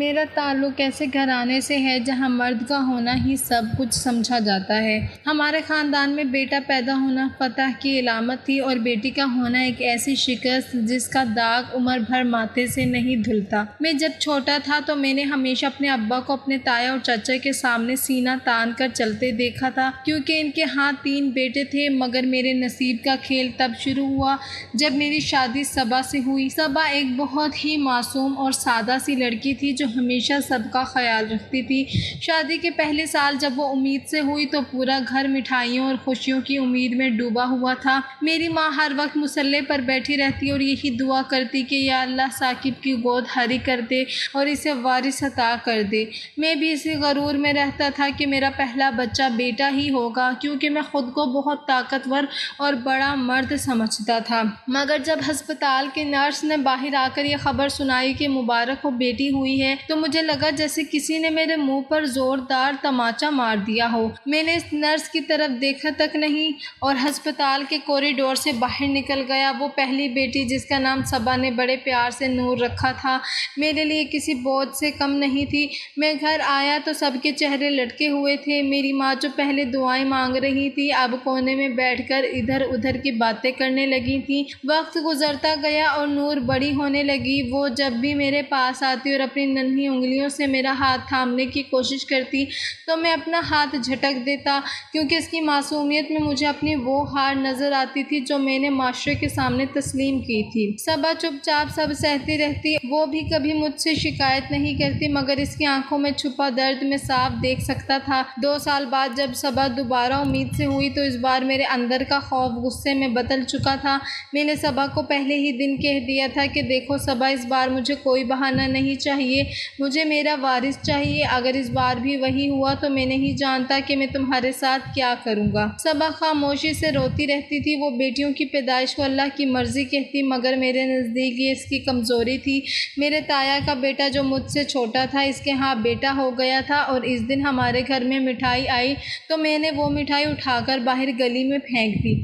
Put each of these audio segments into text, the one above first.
میرا تعلق ایسے گھرانے سے ہے جہاں مرد کا ہونا ہی سب کچھ سمجھا جاتا ہے۔ ہمارے خاندان میں بیٹا پیدا ہونا فتح کی علامت تھی اور بیٹی کا ہونا ایک ایسی شکست جس کا داغ عمر بھر ماتھے سے نہیں دھلتا۔ میں جب چھوٹا تھا تو میں نے ہمیشہ اپنے ابا کو اپنے تایا اور چچا کے سامنے سینہ تان کر چلتے دیکھا تھا، کیونکہ ان کے ہاں 3 بیٹے تھے۔ مگر میرے نصیب کا کھیل تب شروع ہوا جب میری شادی صبا سے ہوئی۔ صبا ایک بہت ہی معصوم اور سادہ سی لڑکی تھی جو ہمیشہ سب کا خیال رکھتی تھی۔ شادی کے پہلے سال جب وہ امید سے ہوئی تو پورا گھر مٹھائیوں اور خوشیوں کی امید میں ڈوبا ہوا تھا۔ میری ماں ہر وقت مصلے پر بیٹھی رہتی اور یہی دعا کرتی کہ یا اللہ ثاقب کی گود ہری کر دے اور اسے وارث عطا کر دے۔ میں بھی اسی غرور میں رہتا تھا کہ میرا پہلا بچہ بیٹا ہی ہوگا، کیونکہ میں خود کو بہت طاقتور اور بڑا مرد سمجھتا تھا۔ مگر جب ہسپتال کی نرس نے باہر آ کر یہ خبر سنائی کہ مبارک ہو بیٹی ہوئی ہے تو مجھے لگا جیسے کسی نے میرے منہ پر زوردار تماچا مار دیا ہو۔ میں نے اس نرس کی طرف دیکھا تک نہیں اور ہسپتال کے کوریڈور سے باہر نکل گیا۔ وہ پہلی بیٹی جس کا نام صبا نے بڑے پیار سے نور رکھا تھا میرے لیے کسی بوجھ سے کم نہیں تھی۔ میں گھر آیا تو سب کے چہرے لٹکے ہوئے تھے۔ میری ماں جو پہلے دعائیں مانگ رہی تھی اب کونے میں بیٹھ کر ادھر ادھر کی باتیں کرنے لگی تھی۔ وقت گزرتا گیا اور نور بڑی ہونے لگی۔ وہ جب بھی میرے پاس آتی اور اپنی ننھی انگلیوں سے میرا ہاتھ تھامنے کی کوشش کرتی تو میں اپنا ہاتھ جھٹک دیتا، کیونکہ اس کی معصومیت میں مجھے اپنی وہ ہار نظر آتی تھی جو میں نے معاشرے کے سامنے تسلیم کی تھی۔ صبا چپ چاپ سب سہتی رہتی، وہ بھی کبھی مجھ سے شکایت نہیں کرتی، مگر اس کی آنکھوں میں چھپا درد میں صاف دیکھ سکتا تھا۔ 2 سال بعد جب صبا دوبارہ امید سے ہوئی تو اس بار میرے اندر کا خوف غصے میں بدل چکا تھا۔ میں نے صبا کو پہلے ہی دن کہہ دیا تھا کہ دیکھو صبا، اس بار مجھے کوئی بہانہ نہیں چاہیے، مجھے میرا وارث چاہیے۔ اگر اس بار بھی وہی ہوا تو میں نہیں جانتا کہ میں تمہارے ساتھ کیا کروں گا۔ صبا خاموشی سے روتی رہتی تھی۔ وہ بیٹیوں کی پیدائش کو اللہ کی مرضی کہتی، مگر میرے نزدیک یہ اس کی کمزوری تھی۔ میرے تایا کا بیٹا جو مجھ سے چھوٹا تھا اس کے ہاں بیٹا ہو گیا تھا اور اس دن ہمارے گھر میں مٹھائی آئی تو میں نے وہ مٹھائی اٹھا کر باہر گلی میں پھینک دی۔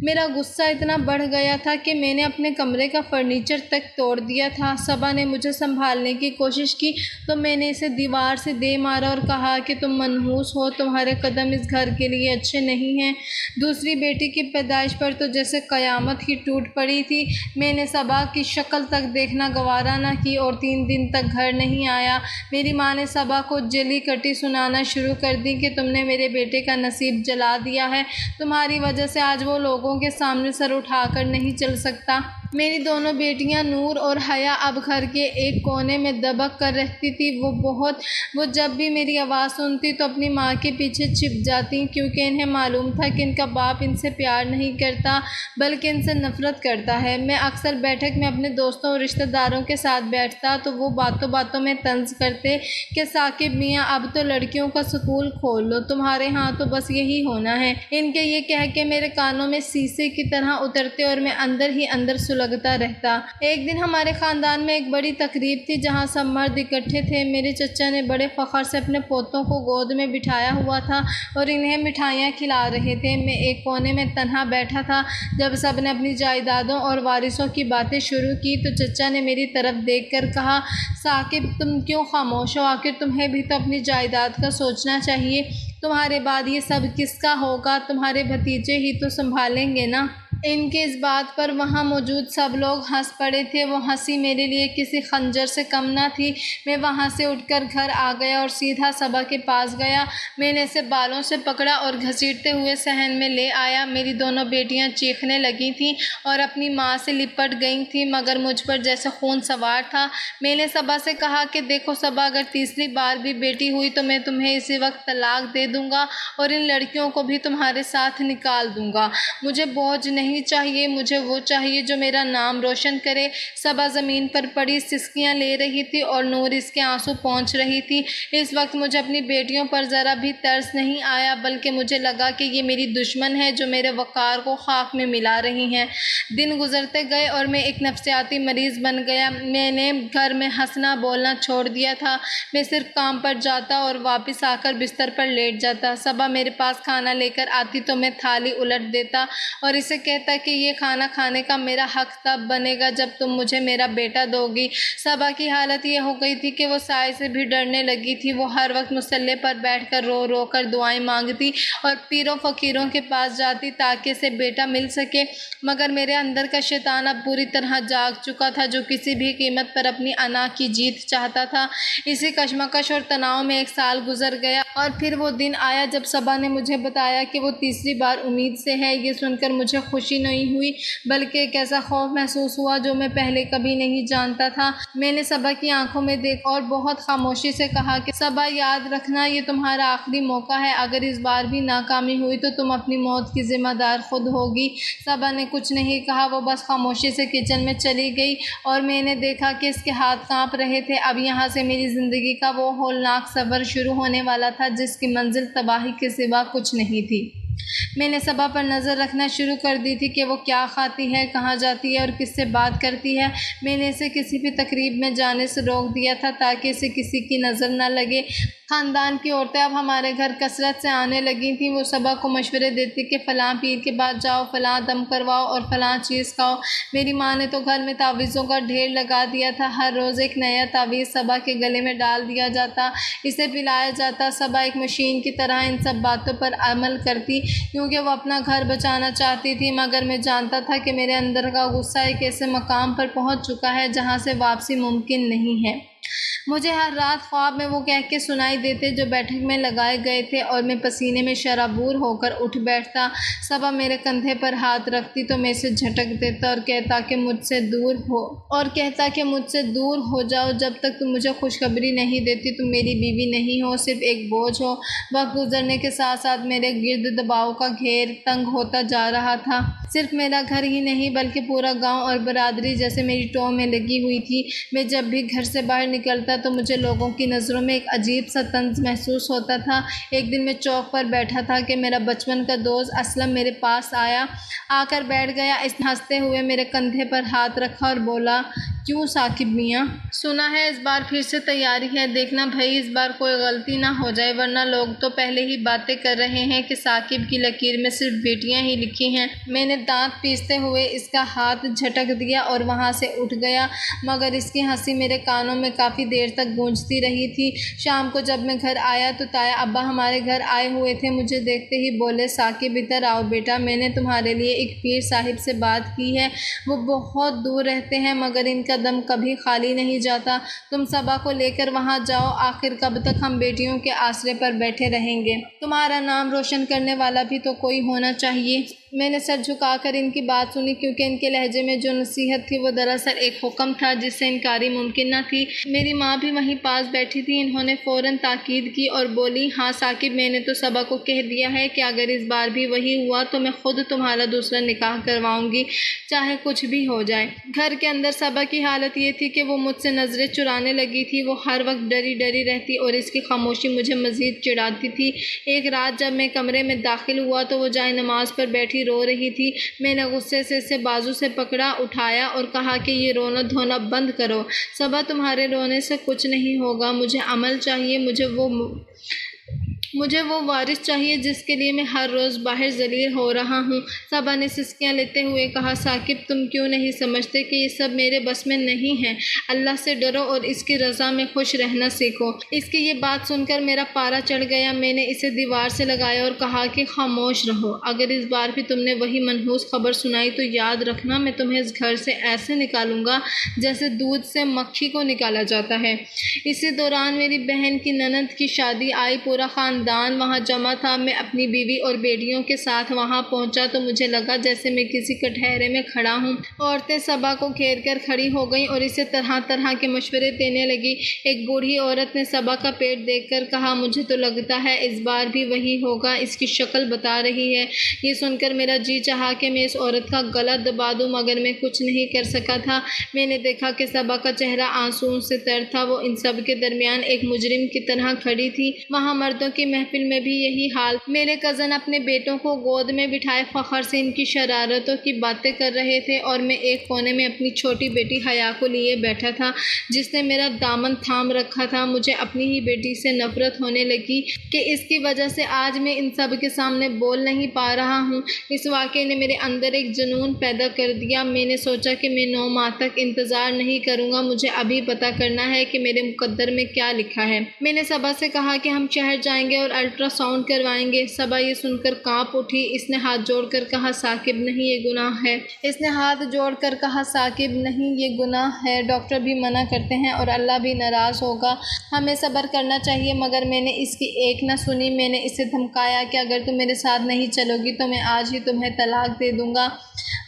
میرا غصہ اتنا بڑھ گیا تھا کہ میں نے اپنے کمرے کا فرنیچر تک توڑ دیا تھا۔ صبا نے مجھے سنبھالنے کی کوشش کی تو میں نے اسے دیوار سے دے مارا اور کہا کہ تم منحوس ہو، تمہارے قدم اس گھر کے لیے اچھے نہیں ہیں۔ دوسری بیٹی کی پیدائش پر تو جیسے قیامت ہی ٹوٹ پڑی تھی۔ میں نے صبا کی شکل تک دیکھنا گوارا نہ کی اور 3 دن تک گھر نہیں آیا۔ میری ماں نے صبا کو جلی کٹی سنانا شروع کر دی کہ تم نے میرے بیٹے کا نصیب جلا دیا ہے، تمہاری وجہ سے آج وہ لوگوں کے سامنے سر اٹھا کر نہیں چل سکتا۔ میری دونوں بیٹیاں نور اور حیا اب گھر کے ایک کونے میں دبک کر رہتی تھی۔ وہ جب بھی میری آواز سنتی تو اپنی ماں کے پیچھے چھپ جاتی، کیونکہ انہیں معلوم تھا کہ ان کا باپ ان سے پیار نہیں کرتا بلکہ ان سے نفرت کرتا ہے۔ میں اکثر بیٹھک میں اپنے دوستوں اور رشتہ داروں کے ساتھ بیٹھتا تو وہ باتوں باتوں میں طنز کرتے کہ ثاقب میاں اب تو لڑکیوں کا سکول کھول لو، تمہارے ہاں تو بس یہی ہونا ہے۔ ان کے یہ کہہ کے میرے کانوں میں سیسے کی طرح اترتے اور میں اندر ہی اندر سلگتا رہتا۔ ایک دن ہمارے خاندان میں ایک بڑی تقریب تھی جہاں سب مرد اکٹھے تھے۔ میرے چچا نے بڑے فخر سے اپنے پوتوں کو گود میں بٹھایا ہوا تھا اور انہیں مٹھائیاں کھلا رہے تھے۔ میں ایک کونے میں تنہا بیٹھا تھا۔ جب سب نے اپنی جائیدادوں اور وارثوں کی باتیں شروع کی تو چچا نے میری طرف دیکھ کر کہا، ثاقب تم کیوں خاموش ہو؟ آخر تمہیں بھی تو اپنی جائیداد کا سوچنا چاہیے، تمہارے بعد یہ سب کس کا ہوگا؟ تمہارے بھتیجے ہی تو سنبھالیں گے نا۔ ان کی اس بات پر وہاں موجود سب لوگ ہنس پڑے تھے۔ وہ ہنسی میرے لیے کسی خنجر سے کم نہ تھی۔ میں وہاں سے اٹھ کر گھر آ گیا اور سیدھا صبا کے پاس گیا۔ میں نے اسے بالوں سے پکڑا اور گھسیٹتے ہوئے صحن میں لے آیا۔ میری دونوں بیٹیاں چیخنے لگی تھیں اور اپنی ماں سے لپٹ گئی تھیں، مگر مجھ پر جیسے خون سوار تھا۔ میں نے صبا سے کہا کہ دیکھو صبا، اگر تیسری بار بھی بیٹی ہوئی تو میں تمہیں اسی وقت طلاق دے دوں گا اور ان لڑکیوں کو بھی تمہارے ساتھ نکال دوں گا۔ مجھے بوجھ نہیں چاہیے، مجھے وہ چاہیے جو میرا نام روشن کرے۔ صبا زمین پر پڑی سسکیاں لے رہی تھی اور نور اس کے آنسو پونچھ رہی تھی۔ اس وقت مجھے اپنی بیٹیوں پر ذرا بھی ترس نہیں آیا، بلکہ مجھے لگا کہ یہ میری دشمن ہے جو میرے وقار کو خاک میں ملا رہی ہیں۔ دن گزرتے گئے اور میں ایک نفسیاتی مریض بن گیا۔ میں نے گھر میں ہنسنا بولنا چھوڑ دیا تھا۔ میں صرف کام پر جاتا اور واپس آ کر بستر پر لیٹ جاتا۔ صبا میرے پاس کھانا لے کر آتی تو میں تھالی الٹ دیتا اور اسے کہتا کہتا کہ یہ کھانا کھانے کا میرا حق تب بنے گا جب تم مجھے میرا بیٹا دو گی۔ صبا کی حالت یہ ہو گئی تھی کہ وہ سائے سے بھی ڈرنے لگی تھی۔ وہ ہر وقت مصلے پر بیٹھ کر رو رو کر دعائیں مانگتی اور پیروں فقیروں کے پاس جاتی تاکہ اسے بیٹا مل سکے، مگر میرے اندر کا شیطان اب پوری طرح جاگ چکا تھا جو کسی بھی قیمت پر اپنی انا کی جیت چاہتا تھا۔ اسی کشمکش اور تناؤ میں 1 سال گزر گیا اور پھر وہ دن آیا جب صبا نے مجھے بتایا کہ وہ تیسری بار امید سے ہے۔ یہ سن کر مجھے خوشی نہیں ہوئی بلکہ ایک ایسا خوف محسوس ہوا جو میں پہلے کبھی نہیں جانتا تھا۔ میں نے صبا کی آنکھوں میں دیکھا اور بہت خاموشی سے کہا کہ صبا، یاد رکھنا یہ تمہارا آخری موقع ہے، اگر اس بار بھی ناکامی ہوئی تو تم اپنی موت کی ذمہ دار خود ہوگی۔ صبا نے کچھ نہیں کہا، وہ بس خاموشی سے کچن میں چلی گئی اور میں نے دیکھا کہ اس کے ہاتھ کانپ رہے تھے۔ اب یہاں سے میری زندگی کا وہ ہولناک سفر شروع ہونے والا تھا جس کی منزل تباہی کے سوا کچھ نہیں تھی۔ میں نے صبا پر نظر رکھنا شروع کر دی تھی کہ وہ کیا کھاتی ہے، کہاں جاتی ہے اور کس سے بات کرتی ہے۔ میں نے اسے کسی بھی تقریب میں جانے سے روک دیا تھا تاکہ اسے کسی کی نظر نہ لگے۔ خاندان کی عورتیں اب ہمارے گھر کثرت سے آنے لگی تھیں۔ وہ صبا کو مشورے دیتی کہ فلاں پیر کے بعد جاؤ، فلاں دم کرواؤ اور فلاں چیز کھاؤ۔ میری ماں نے تو گھر میں تعویذوں کا ڈھیر لگا دیا تھا۔ ہر روز ایک نیا تعویذ صبا کے گلے میں ڈال دیا جاتا، اسے پلایا جاتا۔ صبا ایک مشین کی طرح ان سب باتوں پر عمل کرتی کیونکہ وہ اپنا گھر بچانا چاہتی تھی، مگر میں جانتا تھا کہ میرے اندر کا غصہ ایک ایسے مقام پر پہنچ چکا ہے جہاں سے واپسی ممکن نہیں ہے۔ مجھے ہر رات خواب میں وہ کہہ سنائی دیتے جو بیٹھک میں لگائے گئے تھے اور میں پسینے میں شرابور ہو کر اٹھ بیٹھتا۔ صبا میرے کندھے پر ہاتھ رکھتی تو میں اسے جھٹک دیتا اور کہتا کہ مجھ سے دور ہو جاؤ، جب تک تم مجھے خوشخبری نہیں دیتی تم میری بیوی نہیں ہو، صرف ایک بوجھ ہو۔ وقت گزرنے کے ساتھ ساتھ میرے گرد دباؤ کا گھیر تنگ ہوتا جا رہا تھا۔ صرف میرا گھر ہی نہیں بلکہ پورا گاؤں اور برادری جیسے میری ٹو میں لگی ہوئی تھی۔ میں جب بھی گھر سے باہر نکلتا تو مجھے لوگوں کی نظروں میں ایک عجیب سا طنز محسوس ہوتا تھا۔ ایک دن میں چوک پر بیٹھا تھا کہ میرا بچپن کا دوست اسلم میرے پاس آ کر بیٹھ گیا۔ اس نے ہنستے ہوئے میرے کندھے پر ہاتھ رکھا اور بولا، کیوں ثاقب میاں؟ سنا ہے اس بار پھر سے تیاری ہے، دیکھنا بھائی اس بار کوئی غلطی نہ ہو جائے، ورنہ لوگ تو پہلے ہی باتیں کر رہے ہیں کہ ثاقب کی لکیر میں صرف بیٹیاں ہی لکھی ہیں۔ میں نے دانت پیستے ہوئے اس کا ہاتھ جھٹک دیا اور وہاں سے اٹھ گیا، مگر اس کی ہنسی میرے کانوں میں کافی دیر تک گونجتی رہی تھی۔ شام کو جب میں گھر آیا تو تایا ابا ہمارے گھر آئے ہوئے تھے۔ مجھے دیکھتے ہی بولے، ثاقب ادھر آؤ بیٹا، میں نے تمہارے لیے ایک پیر صاحب سے بات کی ہے، وہ بہت دور رہتے ہیں مگر ان کا دم کبھی خالی نہیں جاتا، تم صبا کو لے کر وہاں جاؤ، آخر کب تک ہم بیٹیوں کے آسرے پر بیٹھے رہیں گے؟ تمہارا نام روشن کرنے والا بھی تو کوئی ہونا چاہیے۔ میں نے سر جھکا کر ان کی بات سنی کیونکہ ان کے لہجے میں جو نصیحت تھی وہ دراصل ایک حکم تھا جس سے انکاری ممکن نہ تھی۔ میری ماں بھی وہیں پاس بیٹھی تھی، انہوں نے فوراً تاکید کی اور بولی، ہاں ثاقب، میں نے تو صبا کو کہہ دیا ہے کہ اگر اس بار بھی وہی ہوا تو میں خود تمہارا دوسرا نکاح کرواؤں گی، چاہے کچھ بھی ہو جائے۔ گھر کے اندر صبا کی حالت یہ تھی کہ وہ مجھ سے نظریں چرانے لگی تھی، وہ ہر وقت ڈری ڈری رہتی اور اس کی خاموشی مجھے مزید چڑھاتی تھی۔ ایک رات جب میں کمرے میں داخل ہوا تو وہ جائے نماز پر بیٹھی رو رہی تھی۔ میں نے غصے سے اسے بازو سے پکڑا، اٹھایا اور کہا کہ یہ رونا دھونا بند کرو صبا، تمہارے رونے سے کچھ نہیں ہوگا، مجھے عمل چاہیے، مجھے وہ وارث چاہیے جس کے لیے میں ہر روز باہر ذلیل ہو رہا ہوں۔ صبا نے سسکیاں لیتے ہوئے کہا، ثاقب تم کیوں نہیں سمجھتے کہ یہ سب میرے بس میں نہیں ہے؟ اللہ سے ڈرو اور اس کی رضا میں خوش رہنا سیکھو۔ اس کی یہ بات سن کر میرا پارا چڑھ گیا۔ میں نے اسے دیوار سے لگایا اور کہا کہ خاموش رہو، اگر اس بار بھی تم نے وہی منحوس خبر سنائی تو یاد رکھنا میں تمہیں اس گھر سے ایسے نکالوں گا جیسے دودھ سے مکھی کو نکالا جاتا ہے۔ اسی دوران میری بہن کی نند کی شادی آئی، پورا خاندان وہاں جمع تھا۔ میں اپنی بیوی اور بیٹیوں کے ساتھ وہاں پہنچا تو مجھے لگا جیسے میں کسی کٹہرے میں کھڑا ہوں۔ عورتیں صبا کو گھیر کر کھڑی ہو گئیں اور اسے طرح طرح کے مشورے دینے لگی۔ ایک بوڑھی عورت نے صبا کا پیٹ دیکھ کر کہا، مجھے تو لگتا ہے اس بار بھی وہی ہوگا، اس کی شکل بتا رہی ہے۔ یہ سن کر میرا جی چاہا کہ میں اس عورت کا گلا دبا دوں مگر میں کچھ نہیں کر سکا تھا۔ میں نے دیکھا کہ صبا کا چہرہ آنسوؤں سے تر تھا، وہ ان سب کے درمیان ایک مجرم کی طرح کھڑی تھی۔ وہاں مردوں کی محفل میں بھی یہی حال۔ میرے کزن اپنے بیٹوں کو گود میں بٹھائے فخر سے ان کی شرارتوں کی باتیں کر رہے تھے اور میں ایک کونے میں اپنی چھوٹی بیٹی حیا کو لیے بیٹھا تھا جس نے میرا دامن تھام رکھا تھا۔ مجھے اپنی ہی بیٹی سے نفرت ہونے لگی کہ اس کی وجہ سے آج میں ان سب کے سامنے بول نہیں پا رہا ہوں۔ اس واقعے نے میرے اندر ایک جنون پیدا کر دیا۔ میں نے سوچا کہ میں 9 ماہ تک انتظار نہیں کروں گا، مجھے ابھی پتہ کرنا ہے کہ میرے مقدر میں کیا لکھا ہے۔ میں نے صبا سے کہا کہ ہم شہر جائیں گے اور الٹرا ساؤنڈ کروائیں گے۔ صبا یہ سن کر کانپ اٹھی۔ اس نے ہاتھ جوڑ کر کہا ثاقب نہیں یہ گناہ ہے۔ اس نے ہاتھ جوڑ کر کہا ثاقب نہیں یہ گناہ ہے، ڈاکٹر بھی منع کرتے ہیں اور اللہ بھی ناراض ہوگا، ہمیں صبر کرنا چاہیے۔ مگر میں نے اس کی ایک نہ سنی۔ میں نے اسے دھمکایا کہ اگر تم میرے ساتھ نہیں چلو گی تو میں آج ہی تمہیں طلاق دے دوں گا۔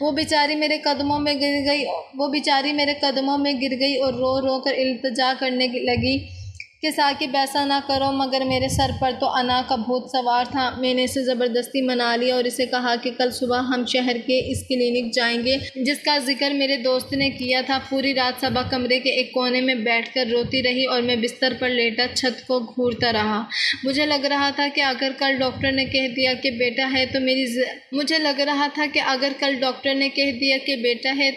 وہ بیچاری میرے قدموں میں گر گئی اور رو رو کر التجا کرنے لگی کہ ثاقب ایسا نہ کرو، مگر میرے سر پر تو انا کا بھوت سوار تھا۔ میں نے اسے زبردستی منا لیا اور اسے کہا کہ کل صبح ہم شہر کے اس کلینک جائیں گے جس کا ذکر میرے دوست نے کیا تھا۔ پوری رات صبا کمرے کے ایک کونے میں بیٹھ کر روتی رہی اور میں بستر پر لیٹا چھت کو گھورتا رہا۔ مجھے لگ رہا تھا کہ اگر کل ڈاکٹر نے کہہ دیا کہ بیٹا ہے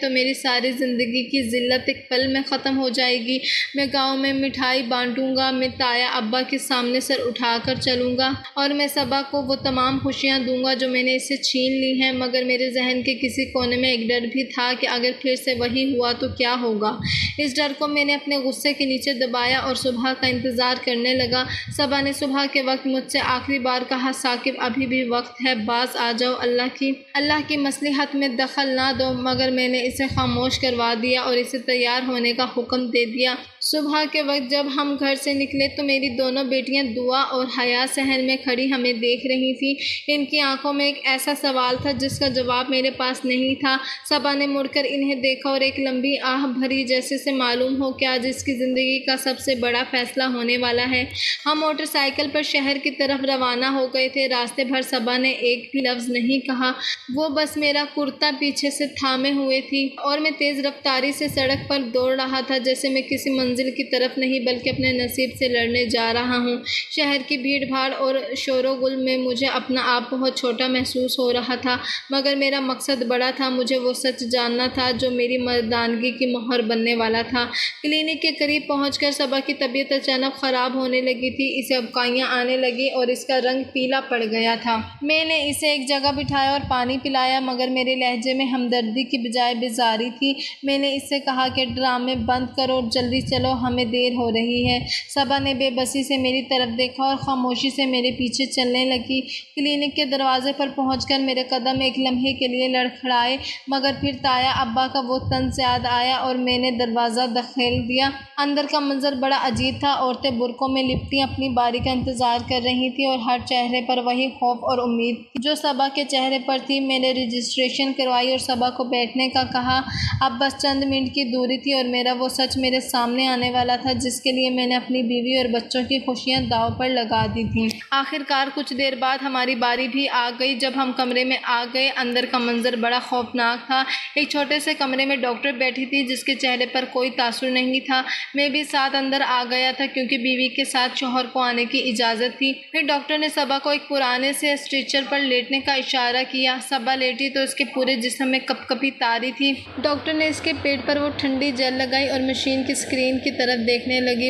تو میری ساری زندگی کی ذلت ایک پل میں ختم ہو جائے گی۔ میں گاؤں میں مٹھائی بانٹوں گا، میں تایا ابا کے سامنے سر اٹھا کر چلوں گا اور میں صبا کو وہ تمام خوشیاں دوں گا جو میں نے اسے چھین لی ہیں۔ مگر میرے ذہن کے کسی کونے میں ایک ڈر بھی تھا کہ اگر پھر سے وہی ہوا تو کیا ہوگا۔ اس ڈر کو میں نے اپنے غصے کے نیچے دبایا اور صبح کا انتظار کرنے لگا۔ صبا نے صبح کے وقت مجھ سے آخری بار کہا ثاقب ابھی بھی وقت ہے، باز آ جاؤ، اللہ کی مصلحت میں دخل نہ دو۔ مگر میں نے اسے خاموش کروا دیا اور اسے تیار ہونے کا حکم دے دیا۔ صبح کے وقت جب ہم گھر سے نکلے تو میری دونوں بیٹیاں دعا اور حیا صحن میں کھڑی ہمیں دیکھ رہی تھیں۔ ان کی آنکھوں میں ایک ایسا سوال تھا جس کا جواب میرے پاس نہیں تھا۔ صبا نے مڑ کر انہیں دیکھا اور ایک لمبی آہ بھری جیسے سے معلوم ہو کہ آج اس کی زندگی کا سب سے بڑا فیصلہ ہونے والا ہے۔ ہم موٹر سائیکل پر شہر کی طرف روانہ ہو گئے تھے۔ راستے بھر صبا نے ایک بھی لفظ نہیں کہا، وہ بس میرا کرتا پیچھے سے تھامے ہوئے تھی اور میں تیز رفتاری سے سڑک پر دوڑ رہا تھا جیسے میں کسی منزل کی طرف نہیں بلکہ اپنے نصیب سے لڑنے جا رہا ہوں۔ شہر کی بھیڑ بھاڑ اور شور و گل میں مجھے اپنا آپ بہت چھوٹا محسوس ہو رہا تھا، مگر میرا مقصد بڑا تھا۔ مجھے وہ سچ جاننا تھا جو میری مردانگی کی مہر بننے والا تھا۔ کلینک کے قریب پہنچ کر صبا کی طبیعت اچانک خراب ہونے لگی تھی۔ اسے ابکائیاں آنے لگیں اور اس کا رنگ پیلا پڑ گیا تھا۔ میں نے اسے ایک جگہ بٹھایا اور پانی پلایا، مگر میرے لہجے میں ہمدردی کی بجائے بیزاری تھی۔ میں نے اس سے کہا کہ ڈرامے بند کرو اور جلدی چلو، ہمیں دیر ہو رہی ہے۔ صبا نے بے بسی سے میری طرف دیکھا اور خاموشی سے میرے پیچھے چلنے لگی۔ کلینک کے دروازے پر پہنچ کر میرے قدم ایک لمحے کے لیے لڑکھڑائے، مگر پھر تایا ابا کا وہ طنز یاد آیا اور میں نے دروازہ دھکیل دیا۔ اندر کا منظر بڑا عجیب تھا۔ عورتیں برقعوں میں لپٹی اپنی باری کا انتظار کر رہی تھیں اور ہر چہرے پر وہی خوف اور امید جو صبا کے چہرے پر تھی۔ میں نے رجسٹریشن کروائی اور صبا کو بیٹھنے کا کہا۔ اب بس چند منٹ کی دوری تھی اور میرا وہ سچ میرے سامنے آنے والا تھا جس کے لیے میں نے اپنی بیوی اور بچوں کی خوشیاں داؤ پر لگا دی تھیں۔ آخر کار کچھ دیر بعد ہماری باری بھی آ گئی۔ جب ہم کمرے میں آ گئے، اندر کا منظر بڑا خوفناک تھا۔ ایک چھوٹے سے کمرے میں ڈاکٹر بیٹھی تھی جس کے چہرے پر کوئی تاثر نہیں تھا۔ میں بھی ساتھ اندر آ گیا تھا کیونکہ بیوی کے ساتھ شوہر کو آنے کی اجازت تھی۔ پھر ڈاکٹر نے صبا کو ایک پرانے سے اسٹریچر پر لیٹنے کا اشارہ کیا۔ صبا لیٹی تو اس کے پورے جسم میں کپ کپی طاری تھی۔ ڈاکٹر نے اس کے پیٹ پر وہ ٹھنڈی جیل لگائی اور مشین کی اسکرین کی طرف دیکھنے لگی۔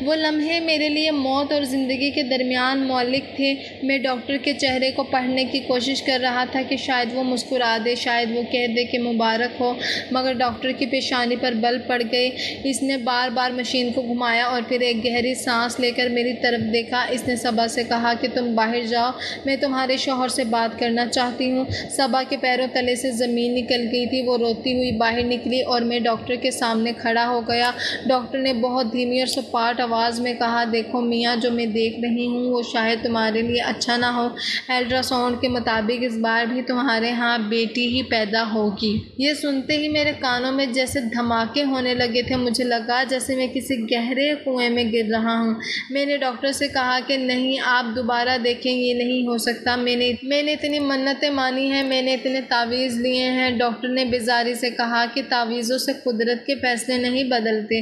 وہ لمحے میرے لیے موت اور زندگی کے درمیان معلق تھے۔ میں ڈاکٹر کے چہرے کو پڑھنے کی کوشش کر رہا تھا کہ شاید وہ مسکرا دے، شاید وہ کہہ دے کہ مبارک ہو، مگر ڈاکٹر کی پیشانی پر بل پڑ گئے۔ اس نے بار بار مشین کو گھمایا اور پھر ایک گہری سانس لے کر میری طرف دیکھا۔ اس نے صبا سے کہا کہ تم باہر جاؤ، میں تمہارے شوہر سے بات کرنا چاہتی ہوں۔ صبا کے پیروں تلے سے زمین نکل گئی تھی۔ وہ روتی ہوئی باہر نکلی اور میں ڈاکٹر کے سامنے کھڑا ہو گیا۔ ڈاکٹر نے بہت دھیمی اور سپاٹ آواز میں کہا، دیکھو میاں، جو میں دیکھ رہی ہوں وہ شاید تمہارے لیے اچھا نہ ہو۔ الٹرا ساؤنڈ کے مطابق اس بار بھی تمہارے ہاں بیٹی ہی پیدا ہوگی۔ یہ سنتے ہی میرے کانوں میں جیسے دھماکے ہونے لگے تھے۔ مجھے لگا جیسے میں کسی گہرے کنویں میں گر رہا ہوں۔ میں نے ڈاکٹر سے کہا کہ نہیں، آپ دوبارہ دیکھیں، یہ نہیں ہو سکتا۔ میں نے اتنی منتیں مانی ہیں، میں نے اتنے تعویذ لیے ہیں۔ ڈاکٹر نے بیزاری سے کہا کہ تعویذوں سے قدرت کے فیصلے نہیں بدلتے،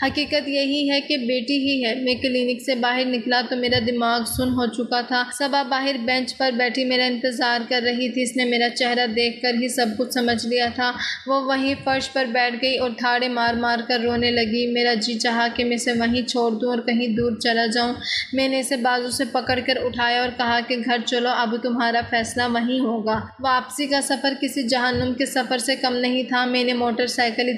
حقیقت یہی ہے کہ بیٹی ہی ہے۔ میں کلینک سے باہر نکلا تو میرا دماغ سن ہو چکا تھا۔ صبا باہر بینچ پر بیٹھی میرا انتظار کر رہی تھی۔ اس نے میرا چہرہ دیکھ کر ہی سب کچھ سمجھ لیا تھا۔ وہ وہیں فرش پر بیٹھ گئی اور تھاڑے مار مار کر رونے لگی۔ میرا جی چاہا کہ میں اسے وہیں چھوڑ دوں اور کہیں دور چلا جاؤں۔ میں نے اسے بازو سے پکڑ کر اٹھایا اور کہا کہ گھر چلو، اب تمہارا فیصلہ وہیں ہوگا۔ واپسی کا سفر کسی جہنم کے سفر سے کم نہیں تھا۔ میں موٹر سائیکل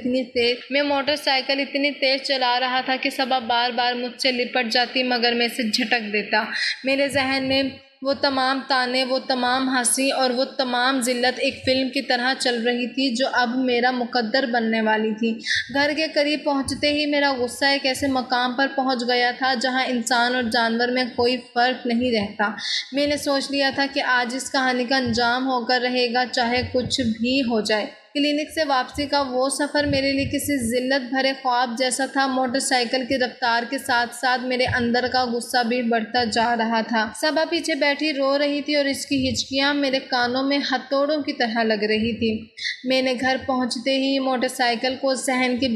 اتنی تیز چلا رہا تھا کہ صبا بار بار مجھ سے لپٹ جاتی مگر میں اسے جھٹک دیتا۔ میرے ذہن میں وہ تمام تانے، وہ تمام ہنسی اور وہ تمام ذلت ایک فلم کی طرح چل رہی تھی جو اب میرا مقدر بننے والی تھی۔ گھر کے قریب پہنچتے ہی میرا غصہ ایک ایسے مقام پر پہنچ گیا تھا جہاں انسان اور جانور میں کوئی فرق نہیں رہتا۔ میں نے سوچ لیا تھا کہ آج اس کہانی کا انجام ہو کر رہے گا، چاہے کچھ بھی ہو جائے۔ کلینک سے واپسی کا وہ سفر میرے لیے کسی ذلت بھرے خواب جیسا تھا۔ موٹر سائیکل کی رفتار کے ساتھ ساتھ میرے اندر کا غصہ بھی بڑھتا جا رہا تھا۔ صبا پیچھے بیٹھی رو رہی تھی اور اس کی ہچکیاں میرے کانوں میں ہتھوڑوں کی طرح لگ رہی تھی۔ میں نے گھر پہنچتے ہی موٹر سائیکل کو صحن کے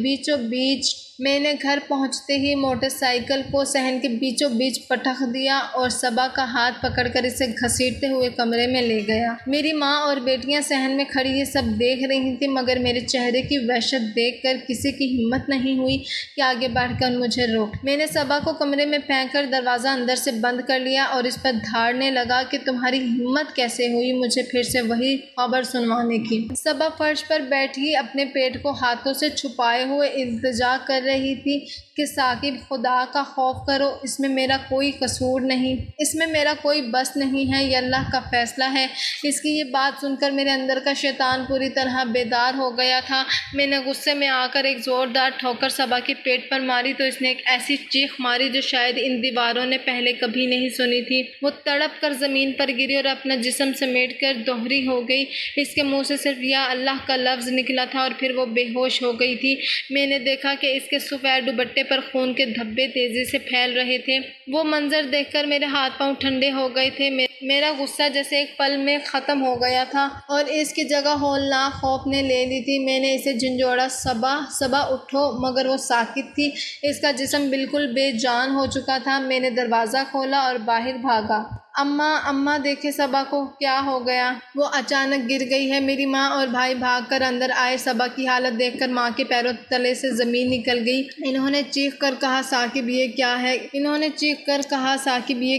بیچوں بیچ پٹخ دیا اور صبا کا ہاتھ پکڑ کر اسے گھسیٹتے ہوئے کمرے میں لے گیا۔ میری ماں اور بیٹیاں صحن میں کھڑی یہ سب دیکھ رہی تھیں مگر میرے چہرے کی وحشت دیکھ کر کسی کی ہمت نہیں ہوئی کہ آگے بڑھ کر مجھے روک۔ میں نے صبا کو کمرے میں پھینک کر دروازہ اندر سے بند کر لیا اور اس پر دھاڑنے لگا کہ تمہاری ہمت کیسے ہوئی مجھے پھر سے وہی خبر سنوانے کی۔ صبا فرش پر بیٹھی اپنے پیٹ کو ہاتھوں سے چھپائے ہوئے التجا کر رہی تھی کہ ثاقب خدا کا خوف کرو، اس میں میرا کوئی قصور نہیں، اس میں میرا کوئی بس نہیں ہے، یہ اللہ کا فیصلہ ہے۔ اس کی یہ بات سن کر میرے اندر کا شیطان پوری طرح بیدار ہو گیا تھا۔ میں نے غصے میں آ کر ایک زوردار ٹھوکر صبا کے پیٹ پر ماری تو اس نے ایک ایسی چیخ ماری جو شاید ان دیواروں نے پہلے کبھی نہیں سنی تھی۔ وہ تڑپ کر زمین پر گری اور اپنا جسم سمیٹ کر دوہری ہو گئی۔ اس کے منہ سے صرف یا اللہ کا لفظ نکلا تھا اور پھر وہ بے ہوش ہو گئی تھی۔ میں نے دیکھا کہ اس کے سفید دوپٹے پر خون کے دھبے تیزی سے پھیل رہے تھے۔ وہ منظر دیکھ کر میرے ہاتھ پاؤں ٹھنڈے ہو گئے تھے۔ میرا غصہ جیسے ایک پل میں ختم ہو گیا تھا اور اس کی جگہ ہولناک خوف نے لے لی تھی۔ میں نے اسے جھنجھوڑا، صبا اٹھو، مگر وہ ساکت تھی۔ اس کا جسم بالکل بے جان ہو چکا تھا۔ میں نے دروازہ کھولا اور باہر بھاگا۔ اماں دیکھے صبا کو، کیا ہو گیا؟ وہ اچانک گر گئی ہے۔ میری ماں اور بھائی بھاگ کر اندر آئے۔ صبا کی حالت دیکھ کر ماں کے پیروں تلے سے زمین نکل گئی۔ انہوں نے چیخ کر کہا ثاقب یہ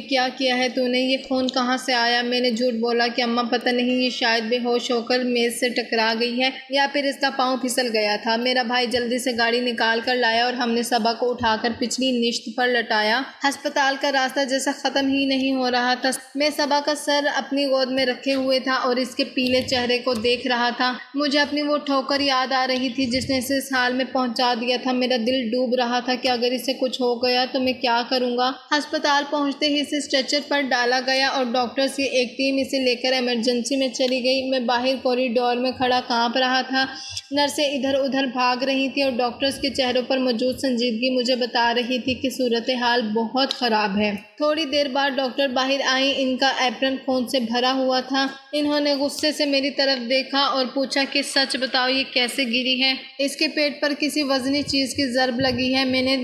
کیا کیا ہے تو نے؟ یہ خون کہاں سے آیا؟ میں نے جھوٹ بولا کہ اماں پتہ نہیں، یہ شاید بے ہوش ہو کر میز سے ٹکرا گئی ہے یا پھر اس کا پاؤں پھسل گیا تھا۔ میرا بھائی جلدی سے گاڑی نکال کر لایا اور ہم نے صبا کو اٹھا کر پچھلی نشت پر لٹایا۔ ہسپتال کا راستہ جیسا ختم ہی نہیں ہو رہا تھا۔ میں صبا کا سر اپنی گود میں رکھے ہوئے تھا اور اس کے پیلے چہرے کو دیکھ رہا تھا۔ مجھے اپنی وہ ٹھوکر یاد آ رہی تھی جس نے اسے اس حال میں پہنچا دیا تھا۔ میرا دل ڈوب رہا تھا کہ اگر اسے کچھ ہو گیا تو میں کیا کروں گا۔ ہسپتال پہنچتے ہی اسے اسٹریچر پر ڈالا گیا اور ڈاکٹرز کی ایک ٹیم اسے لے کر ایمرجنسی میں چلی گئی۔ میں باہر کوریڈور میں کھڑا کانپ رہا تھا۔ نرسیں ادھر ادھر بھاگ رہی تھیں اور ڈاکٹرز کے چہروں پر موجود سنجیدگی مجھے بتا رہی تھی کہ صورتحال بہت خراب ہے۔ تھوڑی دیر بعد ڈاکٹر باہر آئیں۔ ان کا ایپرن خون سے بھرا ہوا تھا۔ انہوں نے غصے سے میری طرف دیکھا اور پوچھا کہ سچ بتاؤ یہ کیسے گری ہے؟ اس کے پیٹ پر کسی وزنی چیز کی ضرب لگی ہے۔ میں نے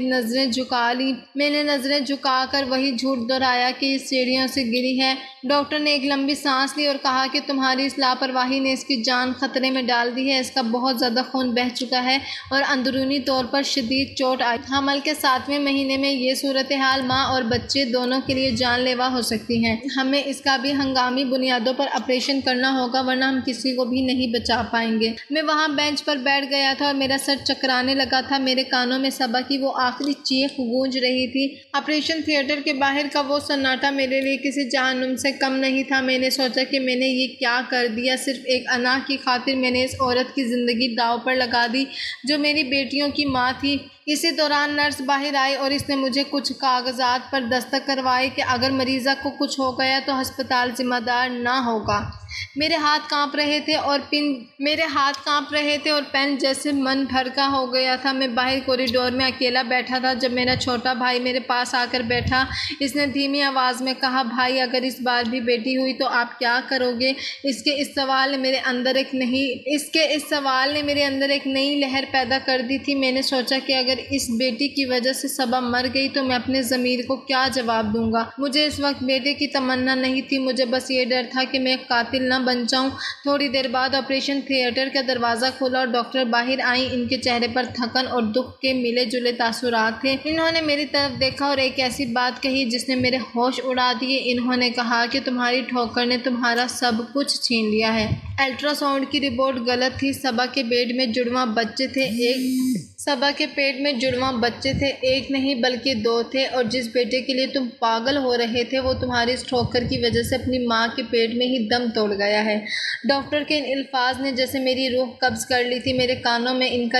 نظریں جھکا کر وہی جھوٹ دہرایا کہ یہ سیڑھیوں سے گری ہے۔ ڈاکٹر نے ایک لمبی سانس لی اور کہا کہ تمہاری اس لاپرواہی نے اس کی جان خطرے میں ڈال دی ہے۔ اس کا بہت زیادہ خون بہہ چکا ہے اور اندرونی طور پر شدید چوٹ آئی۔ حمل کے 7ویں مہینے میں یہ صورتحال ماں اور بچے دونوں کے لیے جان لیوا ہو سکتی ہے۔ ہمیں اس کا بھی ہنگامی بنیادوں پر آپریشن کرنا ہوگا ورنہ ہم کسی کو بھی نہیں بچا پائیں گے۔ میں وہاں بینچ پر بیٹھ گیا تھا اور میرا سر چکرانے لگا تھا۔ میرے کانوں میں صبا کی وہ آخری چیخ گونج رہی تھی۔ آپریشن تھیٹر کے باہر کا وہ سناٹا میرے لیے کسی جہنم سے کم نہیں تھا۔ میں نے سوچا کہ میں نے یہ کیا کر دیا۔ صرف ایک انا کی خاطر میں نے اس عورت کی زندگی داؤ پر لگا دی جو میری بیٹیوں کی ماں تھی۔ اسی دوران نرس باہر آئی اور اس نے مجھے کچھ کاغذات پر دستخط کروائی کہ اگر مریضہ کو کچھ ہو گیا تو ہسپتال ذمہ دار نہ ہوگا۔ میرے ہاتھ کانپ رہے تھے اور پین جیسے من بھر کا ہو گیا تھا۔ میں باہر کوریڈور میں اکیلا بیٹھا تھا جب میرا چھوٹا بھائی میرے پاس آ کر بیٹھا۔ اس نے دھیمی آواز میں کہا، بھائی اگر اس بار بھی بیٹی ہوئی تو آپ کیا کرو گے؟ اس کے اس سوال نے میرے اندر ایک نئی لہر پیدا کر دی تھی۔ میں نے سوچا کہ اگر اس بیٹی کی وجہ سے صبا مر گئی تو میں اپنے ضمیر کو کیا جواب دوں گا؟ مجھے اس وقت بیٹے کی تمنا نہیں تھی، مجھے بس یہ ڈر تھا کہ میں قاتل نہ بن جاؤں۔ تھوڑی دیر بعد آپریشن تھیٹر کا دروازہ کھلا اور ڈاکٹر باہر آئیں۔ ان کے چہرے پر تھکن اور دکھ کے ملے جلے تاثرات تھے۔ انہوں نے میری طرف دیکھا اور ایک ایسی بات کہی جس نے میرے ہوش اڑا دیے۔ انہوں نے کہا کہ تمہاری ٹھوکر نے تمہارا سب کچھ چھین لیا ہے۔ الٹرا ساؤنڈ کی رپورٹ غلط تھی۔ صبا کے پیٹ میں جڑواں بچے تھے، ایک نہیں بلکہ 2 تھے، اور جس بیٹے کے لیے تم پاگل ہو رہے تھے وہ تمہاری اس ٹھوکر کی وجہ سے اپنی ماں کے پیٹ میں ہی دم توڑ گیا ہے۔ ڈاکٹر کے ان الفاظ نے جیسے میری روح قبض کر لی تھی۔ میرے کانوں میں ان کا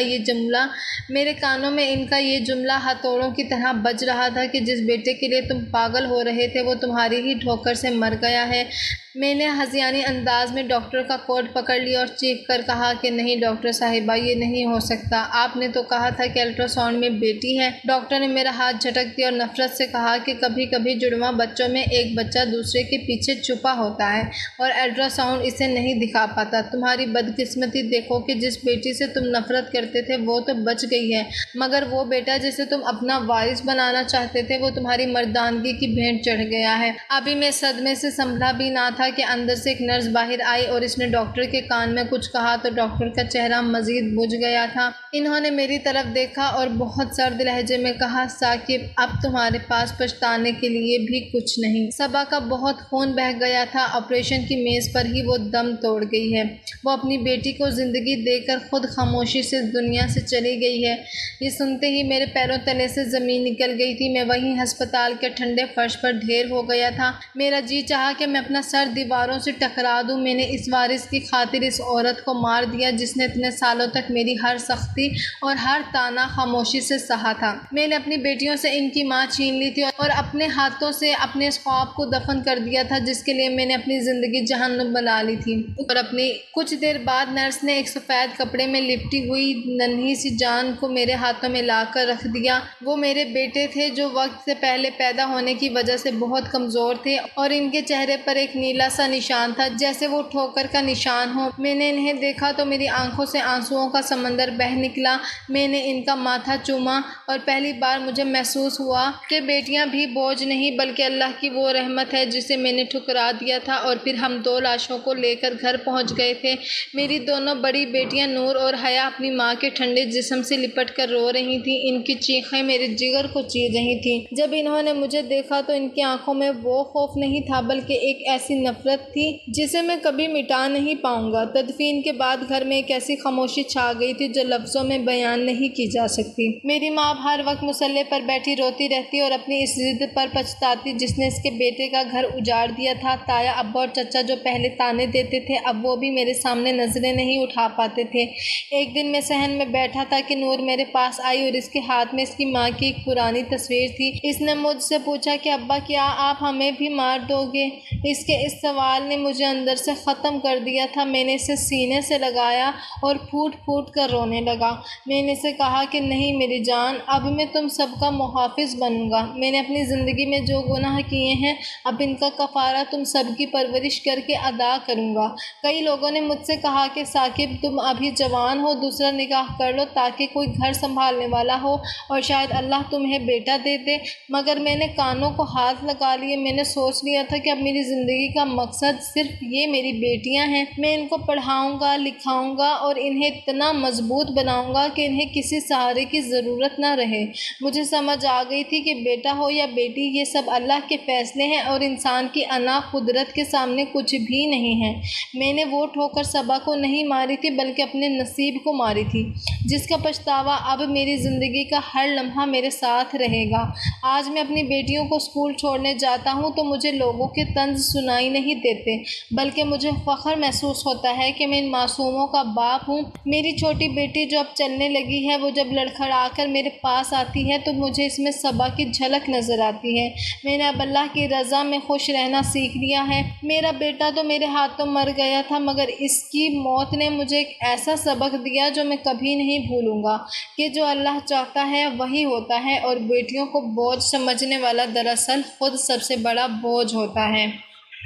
یہ جملہ ہتھوڑوں کی طرح بج رہا تھا کہ جس بیٹے کے لیے تم پاگل ہو رہے تھے وہ تمہاری ہی ٹھوکر سے مر گیا ہے۔ میں نے ہذیانی انداز میں ڈاکٹر کا کوٹ پکڑ لیا اور چیخ کر کہا کہ نہیں ڈاکٹر صاحبہ، یہ نہیں ہو سکتا۔ آپ نے تو کہا تھا کہ الٹرا ساؤنڈ میں بیٹی ہے۔ ڈاکٹر نے میرا ہاتھ جھٹک دیا اور نفرت سے کہا کہ کبھی کبھی جڑواں بچوں میں ایک بچہ دوسرے کے پیچھے چھپا ہوتا ہے اور الٹرا ساؤنڈ اسے نہیں دکھا پاتا۔ تمہاری بدقسمتی دیکھو کہ جس بیٹی سے تم نفرت کرتے تھے وہ تو بچ گئی ہے، مگر وہ بیٹا جسے تم اپنا وارث بنانا چاہتے تھے وہ تمہاری مردانگی کی بھینٹ چڑھ گیا ہے۔ ابھی میں صدمے سے سنبھلا بھی نہ تھا کہ اندر سے ایک نرس باہر آئی اور اس نے ڈاکٹر کے کان میں کچھ کہا تو ڈاکٹر کا چہرہ مزید بجھ گیا تھا۔ انہوں نے میری طرف دیکھا اور بہت سرد لہجے میں کہا، ثاقب اب تمہارے پاس پچھتانے کے لیے بھی کچھ نہیں۔ صبا کا بہت خون بہہ گیا تھا، آپریشن کی میز پر ہی وہ دم توڑ گئی ہے۔ وہ اپنی بیٹی کو زندگی دے کر خود خاموشی سے دنیا سے چلی گئی ہے۔ یہ سنتے ہی میرے پیروں تلے سے زمین نکل گئی تھی۔ میں وہیں ہسپتال کے ٹھنڈے فرش پر ڈھیر ہو گیا تھا۔ میرا جی چاہا کہ میں اپنا سر دیواروں سے ٹکرا دوں۔ میں نے اس وارث کی خاطر اس عورت کو مار دیا جس نے اتنے سالوں تک میری ہر سختی اور ہر طعنہ خاموشی سے سہا تھا۔ میں نے اپنی بیٹیوں سے ان کی ماں چھین لی تھی اور اپنے ہاتھوں سے اپنے اس خواب کو دفن کر دیا تھا جس کے لیے میں نے اپنی زندگی جہنم بنا لی تھی۔ اور اپنی کچھ دیر بعد نرس نے ایک سفید کپڑے میں لپٹی ہوئی ننھی سی جان کو میرے ہاتھوں میں لا کر رکھ دیا۔ وہ میرے بیٹے تھے جو وقت سے پہلے پیدا ہونے کی وجہ سے بہت کمزور تھے اور ان کے چہرے پر ایک نیلا سا نشان تھا جیسے وہ ٹھوکر کا نشان ہو۔ میں نے انہیں دیکھا تو میری آنکھوں سے آنسوؤں کا سمندر بہہ نکلا۔ میں نے ان کا ماتھا چوما اور پہلی بار مجھے محسوس ہوا کہ بیٹیاں بھی بوجھ نہیں بلکہ اللہ کی وہ رحمت ہے جسے میں نے ٹھکرا دیا تھا۔ اور پھر ہم 2 لاشوں کو لے کر گھر پہنچ گئے تھے۔ میری دونوں بڑی بیٹیاں نور اور حیا اپنی ماں کے ٹھنڈے جسم سے لپٹ کر رو رہی تھیں۔ ان کی چیخیں میرے جگر کو چیر رہی تھیں۔ جب انہوں نے مجھے دیکھا تو ان کی آنکھوں میں وہ خوف نہیں تھا بلکہ ایک ایسی نفرت تھی جسے میں کبھی مٹا نہیں پاؤں گا۔ تدفین کے بعد گھر میں ایک ایسی خاموشی چھا گئی تھی جو لفظوں میں بیان نہیں کی جا سکتی۔ میری ماں ہر وقت مصلے پر بیٹھی روتی رہتی اور اپنی اس ضد پر پچھتاتی جس نے اس کے بیٹے کا گھر اجاڑ دیا تھا۔ تایا، ابا اور چچا جو پہلے طعنے دیتے تھے اب وہ بھی میرے سامنے نظریں نہیں اٹھا پاتے تھے۔ ایک دن میں صحن میں بیٹھا تھا کہ نور میرے پاس آئی اور اس کے ہاتھ میں اس کی ماں کی ایک پرانی تصویر تھی۔ اس نے مجھ سے پوچھا کہ ابا کیا آپ ہمیں بھی مار دو گے؟ اس کے اس سوال نے مجھے اندر سے ختم کر دیا تھا۔ میں نے اسے سینے سے لگایا اور پھوٹ پھوٹ کر رونے لگا۔ میں نے اسے کہا کہ نہیں میری جان، اب میں تم سب کا محافظ بنوں گا۔ میں نے اپنی زندگی میں جو گناہ کیے ہیں اب ان کا کفارہ تم سب کی پرورش کر کے ادا کروں گا۔ کئی لوگوں نے مجھ سے کہا کہ ثاقب تم ابھی جوان ہو، دوسرا نکاح کر لو تاکہ کوئی گھر سنبھالنے والا ہو اور شاید اللہ تمہیں بیٹا دے دے، مگر میں نے کانوں کو ہاتھ لگا لیے۔ میں نے سوچ لیا تھا کہ اب میری زندگی کا مقصد صرف یہ میری بیٹیاں ہیں۔ میں ان کو پڑھاؤں گا، لکھاؤں گا اور انہیں اتنا مضبوط بناؤں گا کہ انہیں کسی سہارے کی ضرورت نہ رہے۔ مجھے سمجھ آ گئی تھی کہ بیٹا ہو یا بیٹی یہ سب اللہ کے فیصلے ہیں اور انسان کی انا قدرت کے سامنے کچھ بھی نہیں ہے۔ میں نے وہ ٹھوکر صبا کو نہیں ماری تھی بلکہ اپنے نصیب کو ماری تھی جس کا پچھتاوا اب میری زندگی کا ہر لمحہ میرے ساتھ رہے گا۔ آج میں اپنی بیٹیوں کو اسکول چھوڑنے جاتا ہوں تو مجھے لوگوں کے طنز سنائی نہیں دیتے بلکہ مجھے فخر محسوس ہوتا ہے کہ میں ان معصوموں کا باپ ہوں۔ میری چھوٹی بیٹی جو اب چلنے لگی ہے وہ جب لڑکھڑا کر میرے پاس آتی ہے تو مجھے اس میں صبا کی جھلک نظر آتی ہے۔ میں نے اب اللہ کی رضا میں خوش رہنا سیکھ لیا ہے۔ میرا بیٹا تو میرے ہاتھوں مر گیا تھا، مگر اس کی موت نے مجھے ایک ایسا سبق دیا جو میں کبھی نہیں بھولوں گا کہ جو اللہ چاہتا ہے وہی ہوتا ہے، اور بیٹیوں کو بوجھ سمجھنے والا دراصل خود سب سے بڑا بوجھ ہوتا ہے۔